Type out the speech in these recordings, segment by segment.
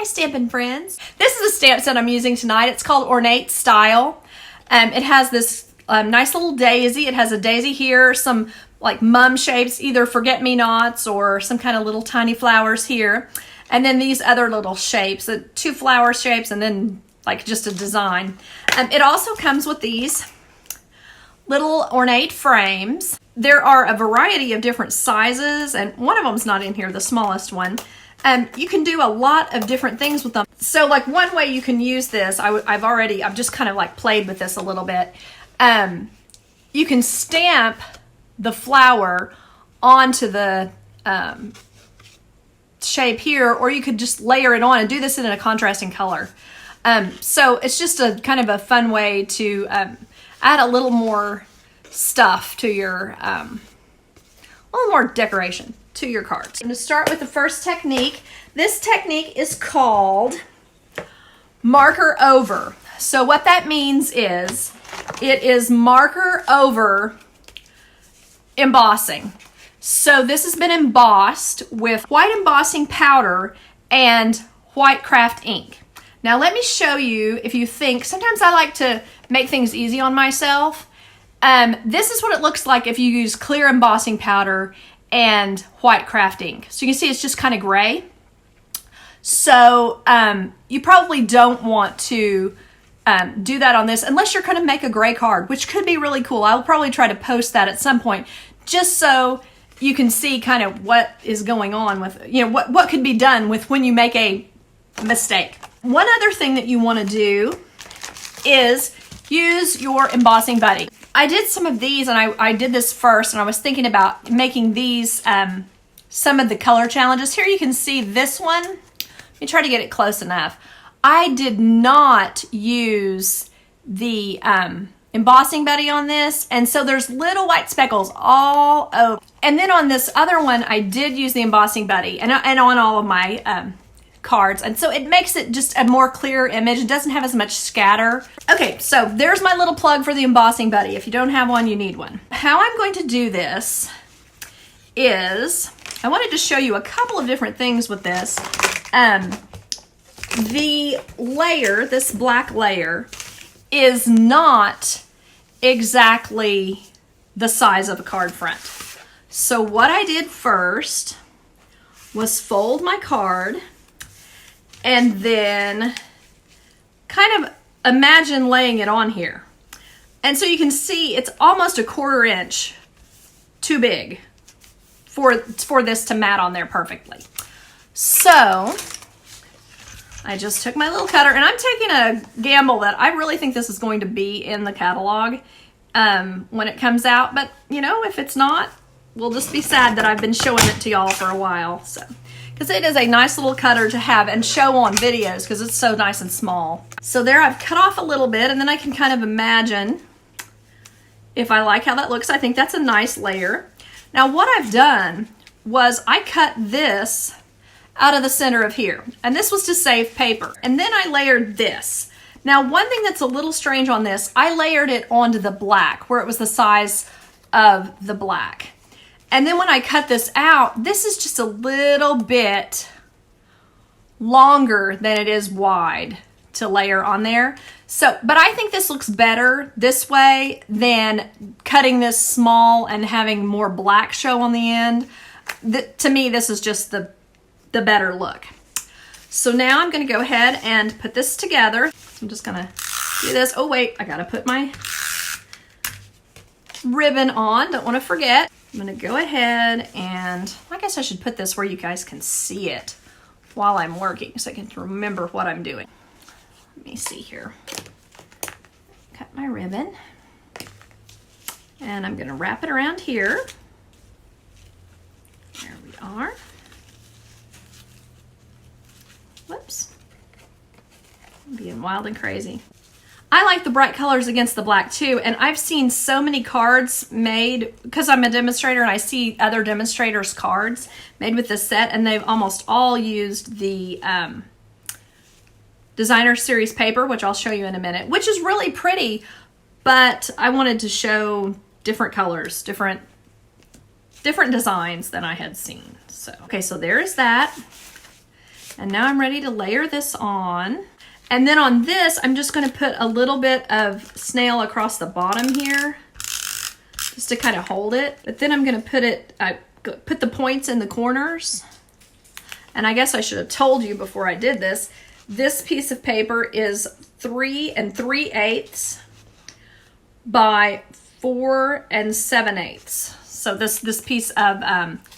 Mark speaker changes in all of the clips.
Speaker 1: Hi Stampin' friends. This is a stamp set I'm using tonight. It's called Ornate Style. It has this nice little daisy. It has a daisy here, some like mum shapes, either forget-me-nots or some kind of little tiny flowers here. And then these other little shapes, two flower shapes and then like just a design. It also comes with these little ornate frames. There are a variety of different sizes, and one of them's not in here, the smallest one. You can do a lot of different things with them. So like one way you can use this, I've just kind of like played with this a little bit. You can stamp the flower onto the shape here, or you could just layer it on and do this in a contrasting color. So it's just a kind of a fun way to add a little more stuff to your, a little more decoration to your cards. I'm going to start with the first technique. This technique is called marker over. So what that means is it is marker over embossing. So this has been embossed with white embossing powder and white craft ink. Now let me show you, if you think, sometimes I like to make things easy on myself. This is what it looks like if you use clear embossing powder and white craft ink. So you can see it's just kind of gray. So you probably don't want to do that on this unless you're going to make a gray card, which could be really cool. I'll probably try to post that at some point just so you can see kind of what is going on with, you know, what could be done with when you make a mistake. One other thing that you want to do is use your embossing buddy. I did some of these, and I did this first, and I was thinking about making these some of the color challenges. Here you can see this one. Let me try to get it close enough. I did not use the embossing buddy on this, and so there's little white speckles all over. And then on this other one, I did use the embossing buddy, and on all of my cards, and so it makes it just a more clear image. It doesn't have as much scatter. Okay, so there's my little plug for the embossing buddy. If you don't have one, you need one. How I'm going to do this is, I wanted to show you a couple of different things with this. The layer, this black layer, is not exactly the size of a card front. So what I did first was fold my card and then kind of imagine laying it on here. And so you can see it's almost a 1/4 inch too big for this to mat on there perfectly. So I just took my little cutter, and I'm taking a gamble that I really think this is going to be in the catalog when it comes out. But, you know, if it's not, we'll just be sad that I've been showing it to y'all for a while. So, because it is a nice little cutter to have and show on videos because it's so nice and small. So there I've cut off a little bit, and then I can kind of imagine if I like how that looks. I think that's a nice layer. Now what I've done was I cut this out of the center of here, and this was to save paper. And then I layered this. Now one thing that's a little strange on this, I layered it onto the black where it was the size of the black. And then when I cut this out, this is just a little bit longer than it is wide to layer on there. So, but I think this looks better this way than cutting this small and having more black show on the end. To me, this is just the better look. So now I'm going to go ahead and put this together. I'm just going to do this. Oh wait, I got to put my ribbon on. Don't want to forget. I'm going to go ahead and I guess I should put this where you guys can see it while I'm working so I can remember what I'm doing. Let me see here. Cut my ribbon. And I'm going to wrap it around here. There we are. Whoops. I'm being wild and crazy. I like the bright colors against the black too, and I've seen so many cards made, because I'm a demonstrator and I see other demonstrators' cards made with this set, and they've almost all used the designer series paper, which I'll show you in a minute, which is really pretty, but I wanted to show different colors, different designs than I had seen. So, okay, so there is that. And now I'm ready to layer this on. And then on this, I'm just gonna put a little bit of snail across the bottom here, just to kind of hold it. But then I'm gonna put the points in the corners. And I guess I should have told you before I did this, this piece of paper is 3 3/8 by 4 7/8. So this piece of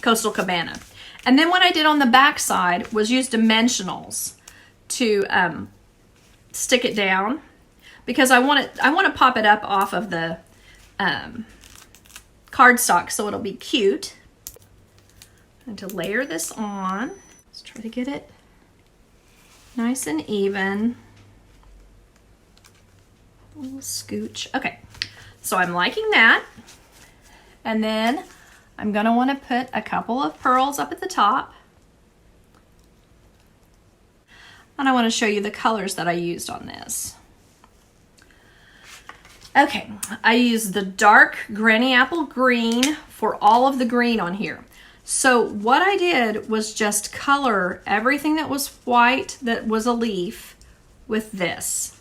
Speaker 1: Coastal Cabana. And then what I did on the back side was use dimensionals to stick it down, because I want to pop it up off of the cardstock so it'll be cute. And to layer this on, let's try to get it nice and even. A little scooch. Okay, so I'm liking that. And then I'm going to want to put a couple of pearls up at the top. And I want to show you the colors that I used on this. Okay, I used the dark Granny Apple Green for all of the green on here. So what I did was just color everything that was white that was a leaf with this.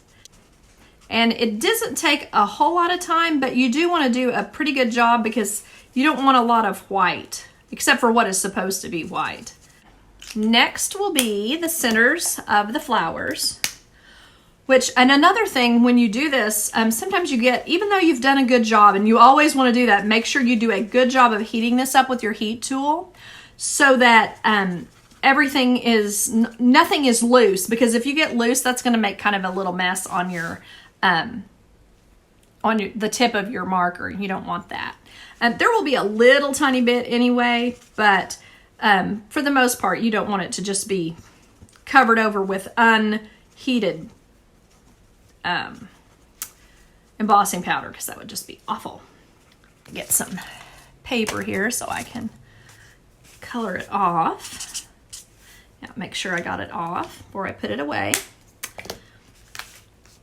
Speaker 1: And it doesn't take a whole lot of time, but you do want to do a pretty good job because you don't want a lot of white, except for what is supposed to be white. Next will be the centers of the flowers, and another thing when you do this, sometimes you get, even though you've done a good job, and you always want to do that, make sure you do a good job of heating this up with your heat tool so that nothing is loose, because if you get loose, that's going to make kind of a little mess on the tip of your marker. You don't want that. There will be a little tiny bit anyway, but for the most part, you don't want it to just be covered over with unheated embossing powder, because that would just be awful. Get some paper here so I can color it off. Yeah, make sure I got it off before I put it away.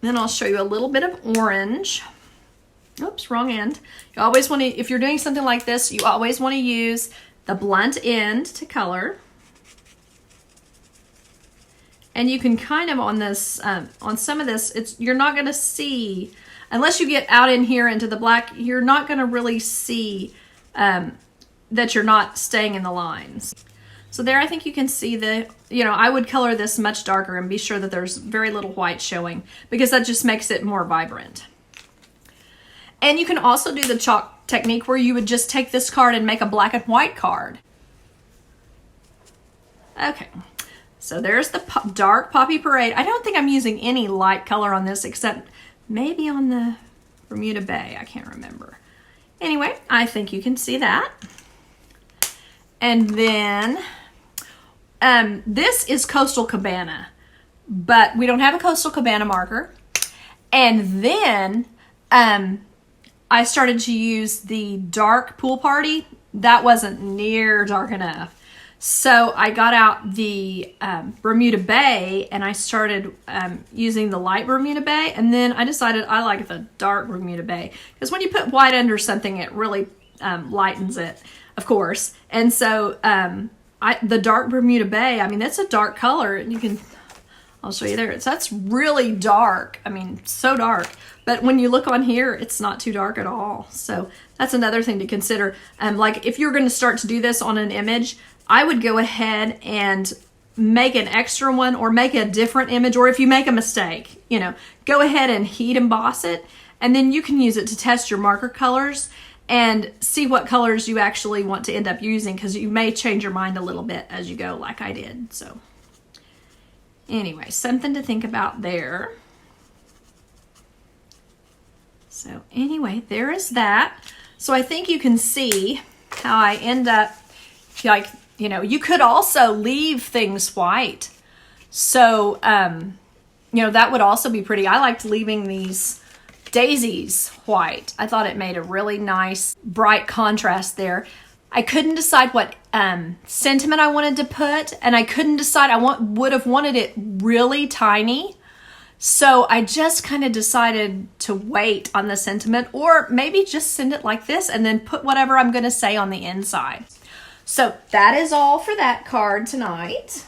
Speaker 1: Then I'll show you a little bit of orange. Oops, wrong end. You always want to, if you're doing something like this, you always want to use the blunt end to color. And you can kind of on this, on some of this, you're not going to see, unless you get out in here into the black, you're not going to really see that you're not staying in the lines. So there, I think you can see I would color this much darker and be sure that there's very little white showing, because that just makes it more vibrant. And you can also do the chalk technique where you would just take this card and make a black and white card. Okay, so there's the dark Poppy Parade. I don't think I'm using any light color on this except maybe on the Bermuda Bay. I can't remember. Anyway, I think you can see that. And then this is Coastal Cabana, but we don't have a Coastal Cabana marker. And then I started to use the dark Pool Party. That wasn't near dark enough. So I got out the Bermuda Bay and I started using the light Bermuda Bay. And then I decided I like the dark Bermuda Bay, because when you put white under something, it really lightens it, of course. And so the dark Bermuda Bay, I mean, that's a dark color. And you can, I'll show you there. So that's really dark. I mean, so dark. But when you look on here, it's not too dark at all. So that's another thing to consider. Like if you're going to start to do this on an image, I would go ahead and make an extra one or make a different image. Or if you make a mistake, go ahead and heat emboss it. And then you can use it to test your marker colors and see what colors you actually want to end up using, because you may change your mind a little bit as you go, like I did. So anyway, something to think about there. So anyway, there is that. So I think you can see how I end up, like, you could also leave things white. So, that would also be pretty. I liked leaving these daisies white. I thought it made a really nice, bright contrast there. I couldn't decide what sentiment I wanted to put, and I couldn't decide. Would have wanted it really tiny. So I just kind of decided to wait on the sentiment, or maybe just send it like this and then put whatever I'm going to say on the inside. So that is all for that card tonight.